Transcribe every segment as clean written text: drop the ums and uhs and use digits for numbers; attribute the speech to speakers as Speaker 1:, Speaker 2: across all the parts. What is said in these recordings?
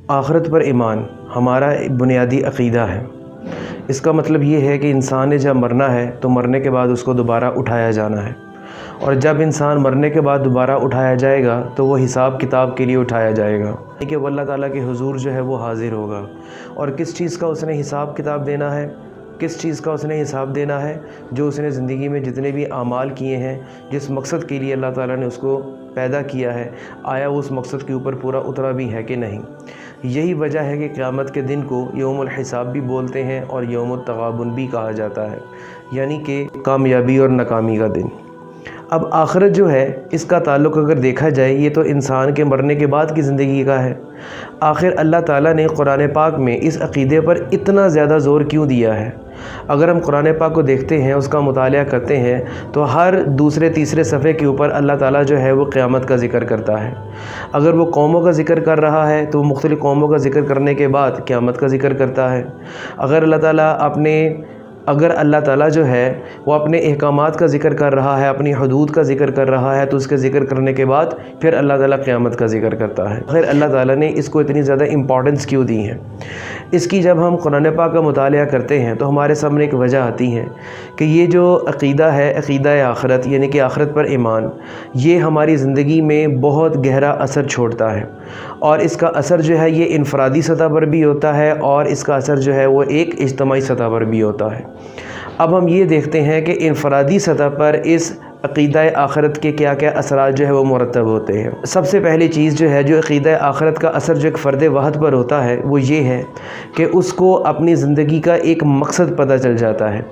Speaker 1: آخرت پر ایمان ہمارا بنیادی عقیدہ ہے۔ اس کا مطلب یہ ہے کہ انسان نے جب مرنا ہے تو مرنے کے بعد اس کو دوبارہ اٹھایا جانا ہے، اور جب انسان مرنے کے بعد دوبارہ اٹھایا جائے گا تو وہ حساب کتاب کے لیے اٹھایا جائے گا کہ وہ اللہ تعالیٰ کے حضور جو ہے وہ حاضر ہوگا، اور کس چیز کا اس نے حساب کتاب دینا ہے، کس چیز کا اس نے حساب دینا ہے؟ جو اس نے زندگی میں جتنے بھی اعمال کیے ہیں، جس مقصد کے لیے اللہ تعالیٰ نے اس کو پیدا کیا ہے، آیا وہ اس مقصد کے اوپر پورا اترا بھی ہے کہ نہیں؟ یہی وجہ ہے کہ قیامت کے دن کو یوم الحساب بھی بولتے ہیں اور یوم التغابن بھی کہا جاتا ہے، یعنی کہ کامیابی اور ناکامی کا دن۔ اب آخرت جو ہے اس کا تعلق اگر دیکھا جائے، یہ تو انسان کے مرنے کے بعد کی زندگی کا ہے۔ آخر اللہ تعالیٰ نے قرآن پاک میں اس عقیدے پر اتنا زیادہ زور کیوں دیا ہے؟ اگر ہم قرآن پاک کو دیکھتے ہیں، اس کا مطالعہ کرتے ہیں، تو ہر دوسرے تیسرے صفحے کے اوپر اللہ تعالیٰ جو ہے وہ قیامت کا ذکر کرتا ہے۔ اگر وہ قوموں کا ذکر کر رہا ہے تو وہ مختلف قوموں کا ذکر کرنے کے بعد قیامت کا ذکر کرتا ہے۔ اگر اللہ تعالیٰ جو ہے وہ اپنے احکامات کا ذکر کر رہا ہے، اپنی حدود کا ذکر کر رہا ہے، تو اس کے ذکر کرنے کے بعد پھر اللہ تعالیٰ قیامت کا ذکر کرتا ہے۔ پھر اللہ تعالیٰ نے اس کو اتنی زیادہ امپورٹنس کیوں دی ہے؟ اس کی جب ہم قرآن پاک کا مطالعہ کرتے ہیں تو ہمارے سامنے ایک وجہ آتی ہے کہ یہ جو عقیدہ ہے، عقیدہ آخرت، یعنی کہ آخرت پر ایمان، یہ ہماری زندگی میں بہت گہرا اثر چھوڑتا ہے، اور اس کا اثر جو ہے یہ انفرادی سطح پر بھی ہوتا ہے، اور اس کا اثر جو ہے وہ ایک اجتماعی سطح پر بھی ہوتا ہے۔ اب ہم یہ دیکھتے ہیں کہ انفرادی سطح پر اس عقیدہ آخرت کے کیا کیا اثرات جو ہے وہ مرتب ہوتے ہیں۔ سب سے پہلی چیز جو ہے جو عقیدہ آخرت کا اثر جو ایک فرد واحد پر ہوتا ہے وہ یہ ہے کہ اس کو اپنی زندگی کا ایک مقصد پتہ چل جاتا ہے،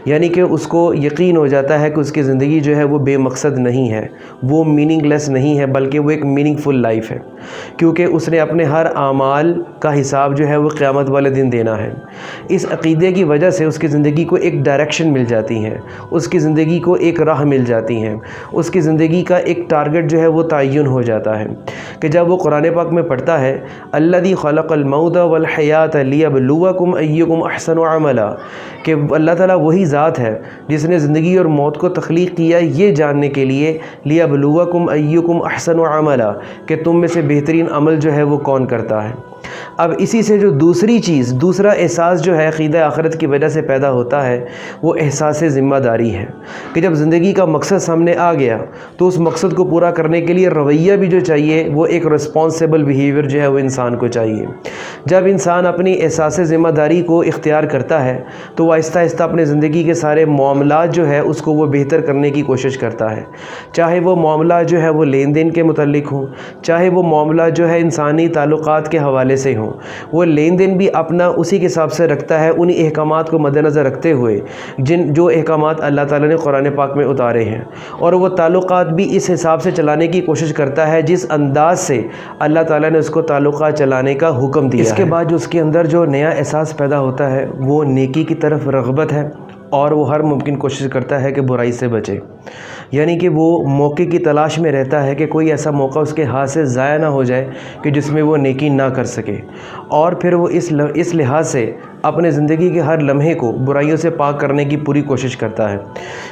Speaker 1: یعنی کہ اس کو یقین ہو جاتا ہے کہ اس کی زندگی جو ہے وہ بے مقصد نہیں ہے، وہ میننگ لیس نہیں ہے، بلکہ وہ ایک میننگ فل لائف ہے، کیونکہ اس نے اپنے ہر اعمال کا حساب جو ہے وہ قیامت والے دن دینا ہے۔ اس عقیدے کی وجہ سے اس کی زندگی کو ایک ڈائریکشن مل جاتی ہے، اس کی زندگی کو ایک راہ مل جاتی ہیں، اس کی زندگی کا ایک ٹارگٹ جو ہے وہ تعین ہو جاتا ہے کہ جب وہ قرآن پاک میں پڑھتا ہے الذی خلق الموت والحیات لیبلوکم ایکم احسن عملا، کہ اللہ تعالیٰ وہی ذات ہے جس نے زندگی اور موت کو تخلیق کیا یہ جاننے کے لیے لیبلوکم ایکم احسن عملا، کہ تم میں سے بہترین عمل جو ہے وہ کون کرتا ہے۔ اب اسی سے جو دوسرا احساس جو ہے عقیدہ آخرت کی وجہ سے پیدا ہوتا ہے وہ احساس ذمہ داری ہے، کہ جب زندگی کا مقصد سامنے آ گیا تو اس مقصد کو پورا کرنے کے لیے رویہ بھی جو چاہیے وہ ایک رسپانسیبل بیہیویئر جو ہے وہ انسان کو چاہیے۔ جب انسان اپنی احساس ذمہ داری کو اختیار کرتا ہے تو وہ آہستہ آہستہ اپنے زندگی کے سارے معاملات جو ہے اس کو وہ بہتر کرنے کی کوشش کرتا ہے، چاہے وہ معاملات جو ہے وہ لین دین کے متعلق ہوں، چاہے وہ معاملات جو ہے انسانی تعلقات کے حوالے سے ہوں، وہ لین دین بھی اپنا اسی کے حساب سے رکھتا ہے، انہی احکامات کو مد نظر رکھتے ہوئے جو احکامات اللہ تعالیٰ نے قرآن پاک میں اتارے ہیں، اور وہ تعلقات بھی اس حساب سے چلانے کی کوشش کرتا ہے جس انداز سے اللہ تعالیٰ نے اس کو تعلقات چلانے کا حکم دیا ہے۔ اس کے بعد جو اس کے اندر جو نیا احساس پیدا ہوتا ہے وہ نیکی کی طرف رغبت ہے، اور وہ ہر ممکن کوشش کرتا ہے کہ برائی سے بچے، یعنی کہ وہ موقع کی تلاش میں رہتا ہے کہ کوئی ایسا موقع اس کے ہاتھ سے ضائع نہ ہو جائے کہ جس میں وہ نیکی نہ کر سکے، اور پھر وہ اس لحاظ سے اپنے زندگی کے ہر لمحے کو برائیوں سے پاک کرنے کی پوری کوشش کرتا ہے،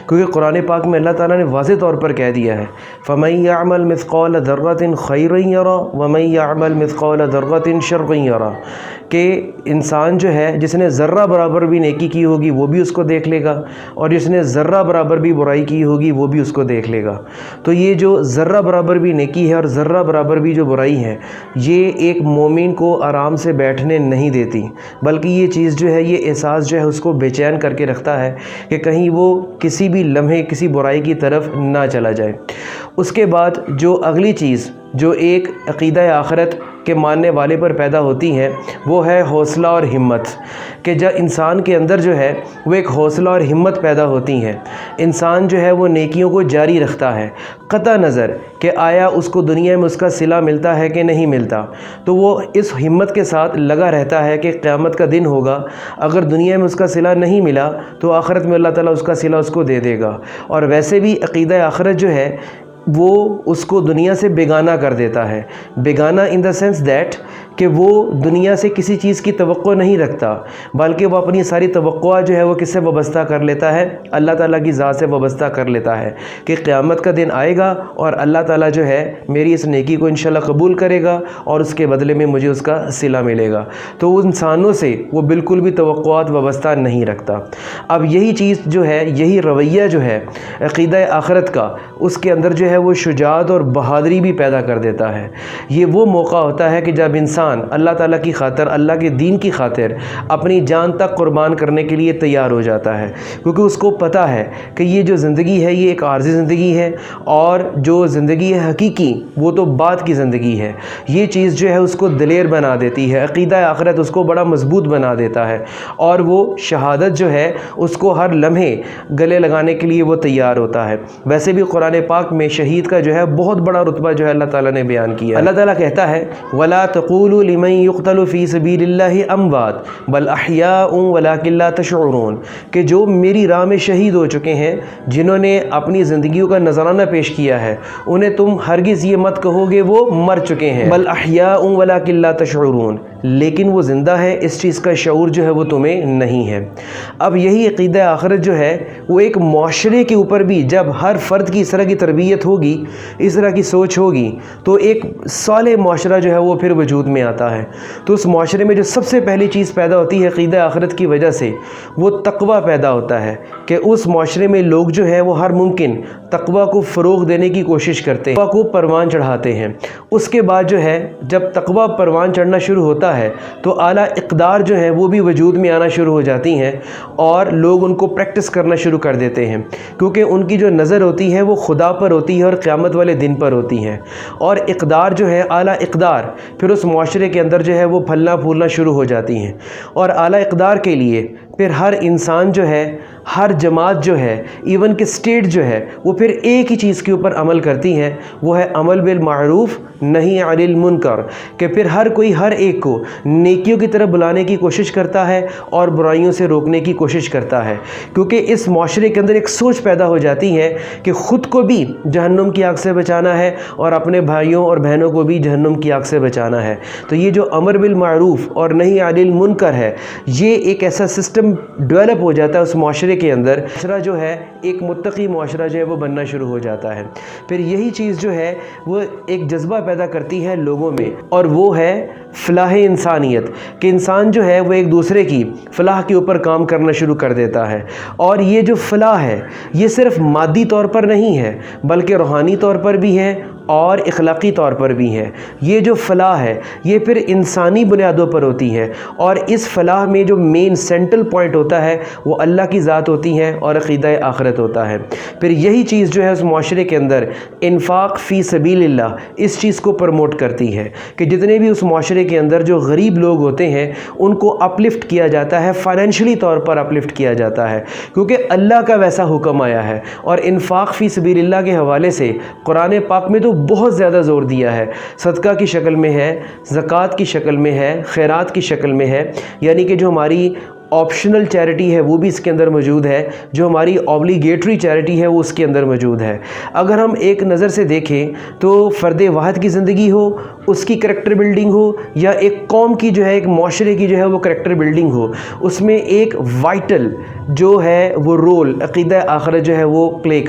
Speaker 1: کیونکہ قرآن پاک میں اللہ تعالیٰ نے واضح طور پر کہہ دیا ہے فَمَن يَعْمَلْ مِثْقَالَ ذَرَّةٍ خَيْرًا يَرَهُ وَمَن يَعْمَلْ مِثْقَالَ ذَرَّةٍ شَرًّا يَرَهُ، کہ انسان جو ہے جس نے ذرہ برابر بھی نیکی کی ہوگی وہ بھی اس کو دیکھ لے گا، اور جس نے ذرہ برابر بھی برائی کی ہوگی وہ بھی اس کو دیکھ لے گا۔ تو یہ جو ذرہ برابر بھی نیکی ہے اور ذرہ برابر بھی جو برائی ہے، یہ ایک مومن کو آرام سے بیٹھنے نہیں دیتی، بلکہ یہ چیز جو ہے یہ احساس جو ہے اس کو بے چین کر کے رکھتا ہے کہ کہیں وہ کسی بھی لمحے کسی برائی کی طرف نہ چلا جائے۔ اس کے بعد جو اگلی چیز جو ایک عقیدہ آخرت کے ماننے والے پر پیدا ہوتی ہے وہ ہے حوصلہ اور ہمت، کہ جب انسان کے اندر جو ہے وہ ایک حوصلہ اور ہمت پیدا ہوتی ہے، انسان جو ہے وہ نیکیوں کو جاری رکھتا ہے قطع نظر کہ آیا اس کو دنیا میں اس کا صلہ ملتا ہے کہ نہیں ملتا، تو وہ اس ہمت کے ساتھ لگا رہتا ہے کہ قیامت کا دن ہوگا، اگر دنیا میں اس کا صلہ نہیں ملا تو آخرت میں اللہ تعالیٰ اس کا صلہ اس کو دے دے گا۔ اور ویسے بھی عقیدہ آخرت جو ہے وہ اس کو دنیا سے بیگانہ کر دیتا ہے، بیگانہ ان دا سینس دیٹ کہ وہ دنیا سے کسی چیز کی توقع نہیں رکھتا، بلکہ وہ اپنی ساری توقعات جو ہے وہ کس سے وابستہ کر لیتا ہے؟ اللہ تعالیٰ کی ذات سے وابستہ کر لیتا ہے کہ قیامت کا دن آئے گا اور اللہ تعالیٰ جو ہے میری اس نیکی کو انشاءاللہ قبول کرے گا اور اس کے بدلے میں مجھے اس کا صلہ ملے گا۔ تو وہ انسانوں سے وہ بالکل بھی توقعات وابستہ نہیں رکھتا۔ اب یہی چیز جو ہے، یہی رویہ جو ہے عقیدہ آخرت کا، اس کے اندر جو ہے وہ شجاعت اور بہادری بھی پیدا کر دیتا ہے۔ یہ وہ موقع ہوتا ہے کہ جب انسان اللہ تعالیٰ کی خاطر، اللہ کے دین کی خاطر اپنی جان تک قربان کرنے کے لیے تیار ہو جاتا ہے، کیونکہ اس کو پتہ ہے کہ یہ جو زندگی ہے یہ ایک عارضی زندگی ہے، اور جو زندگی ہے حقیقی وہ تو بعد کی زندگی ہے۔ یہ چیز جو ہے اس کو دلیر بنا دیتی ہے، عقیدہ آخرت اس کو بڑا مضبوط بنا دیتا ہے، اور وہ شہادت جو ہے اس کو ہر لمحے گلے لگانے کے لیے وہ تیار ہوتا ہے۔ ویسے بھی قرآن پاک میں شہید کا جو ہے بہت بڑا رتبہ جو ہے اللہ تعالیٰ نے بیان کیا۔ اللہ تعالیٰ کہتا ہے وَلَا تَقُولُوا لِمَن يُقْتَلُ فِي سَبِيلِ اللَّهِ أَمْوَاتٌ بَلْ أَحْيَاءٌ وَلَكِن لَّا تَشْعُرُونَ، کہ جو میری راہ میں شہید ہو چکے ہیں، جنہوں نے اپنی زندگیوں کا نذرانہ پیش کیا ہے، انہیں تم ہرگز یہ مت کہو گے وہ مر چکے ہیں، بَلْ أَحْيَاءٌ وَلَكِن لَّا تَشْعُرُونَ، لیکن وہ زندہ ہے، اس چیز کا شعور جو ہے وہ تمہیں نہیں ہے۔ اب یہی عقیدہ آخرت جو ہے وہ ایک معاشرے کے اوپر بھی جب ہر فرد کی اس طرح کی تربیت ہوگی، اس طرح کی سوچ ہوگی، تو ایک صالح معاشرہ جو ہے وہ پھر وجود میں آتا ہے۔ تو اس معاشرے میں جو سب سے پہلی چیز پیدا ہوتی ہے عقیدہ آخرت کی وجہ سے، وہ تقوی پیدا ہوتا ہے کہ اس معاشرے میں لوگ جو ہے وہ ہر ممکن تقوی کو فروغ دینے کی کوشش کرتے ہیں، تقوی کو پروان چڑھاتے ہیں۔ اس کے بعد جو ہے جب تقوی پروان چڑھنا شروع ہوتا ہے تو اعلیٰ اقدار جو ہیں وہ بھی وجود میں آنا شروع ہو جاتی ہیں، اور لوگ ان کو پریکٹس کرنا شروع کر دیتے ہیں، کیونکہ ان کی جو نظر ہوتی ہے وہ خدا پر ہوتی ہے اور قیامت والے دن پر ہوتی ہے، اور اقدار جو ہے اعلیٰ اقدار پھر اس معاشرے کے اندر جو ہے وہ پھلنا پھولنا شروع ہو جاتی ہیں، اور اعلیٰ اقدار کے لیے پھر ہر انسان جو ہے، ہر جماعت جو ہے، ایون کہ اسٹیٹ جو ہے، وہ پھر ایک ہی چیز کے اوپر عمل کرتی ہے، وہ ہے عمل بالمعروف نہی عن المنکر، کہ پھر ہر کوئی ہر ایک کو نیکیوں کی طرف بلانے کی کوشش کرتا ہے اور برائیوں سے روکنے کی کوشش کرتا ہے، کیونکہ اس معاشرے کے اندر ایک سوچ پیدا ہو جاتی ہے کہ خود کو بھی جہنم کی آگ سے بچانا ہے اور اپنے بھائیوں اور بہنوں کو بھی جہنم کی آگ سے بچانا ہے۔ تو یہ جو امر بالمعروف اور نہی عن المنکر ہے، یہ ایک ایسا سسٹم ڈیولپ ہو جاتا ہے اس معاشرے کے اندر، معاشرہ جو ہے ایک متقی معاشرہ جو ہے وہ بننا شروع ہو جاتا ہے۔ پھر یہی چیز جو ہے وہ ایک جذبہ پیدا کرتی ہے لوگوں میں، اور وہ ہے فلاح انسانیت، کہ انسان جو ہے وہ ایک دوسرے کی فلاح کے اوپر کام کرنا شروع کر دیتا ہے۔ اور یہ جو فلاح ہے یہ صرف مادی طور پر نہیں ہے، بلکہ روحانی طور پر بھی ہے اور اخلاقی طور پر بھی ہے۔ یہ جو فلاح ہے یہ پھر انسانی بنیادوں پر ہوتی ہے، اور اس فلاح میں جو مین سینٹرل پوائنٹ ہوتا ہے وہ اللہ کی ذات ہوتی ہے اور عقیدہ آخرت ہوتا ہے۔ پھر یہی چیز جو ہے اس معاشرے کے اندر انفاق فی سبیل اللہ اس چیز کو پروموٹ کرتی ہے کہ جتنے بھی اس معاشرے کے اندر جو غریب لوگ ہوتے ہیں ان کو اپلفٹ کیا جاتا ہے، فائنینشلی طور پر اپلفٹ کیا جاتا ہے، کیونکہ اللہ کا ویسا حکم آیا ہے۔ اور انفاق فی سبیل اللہ کے حوالے سے قرآن پاک میں تو بہت زیادہ زور دیا ہے، صدقہ کی شکل میں ہے، زکوٰۃ کی شکل میں ہے، خیرات کی شکل میں ہے، یعنی کہ جو ہماری آپشنل چیریٹی ہے وہ بھی اس کے اندر موجود ہے، جو ہماری اوبلیگیٹری چیریٹی ہے وہ اس کے اندر موجود ہے۔ اگر ہم ایک نظر سے دیکھیں تو فرد واحد کی زندگی ہو، اس کی کریکٹر بلڈنگ ہو، یا ایک قوم کی جو ہے، ایک معاشرے کی جو ہے وہ کریکٹر بلڈنگ ہو، اس میں ایک وائٹل جو ہے وہ رول عقیدہ آخرت جو ہے وہ پلے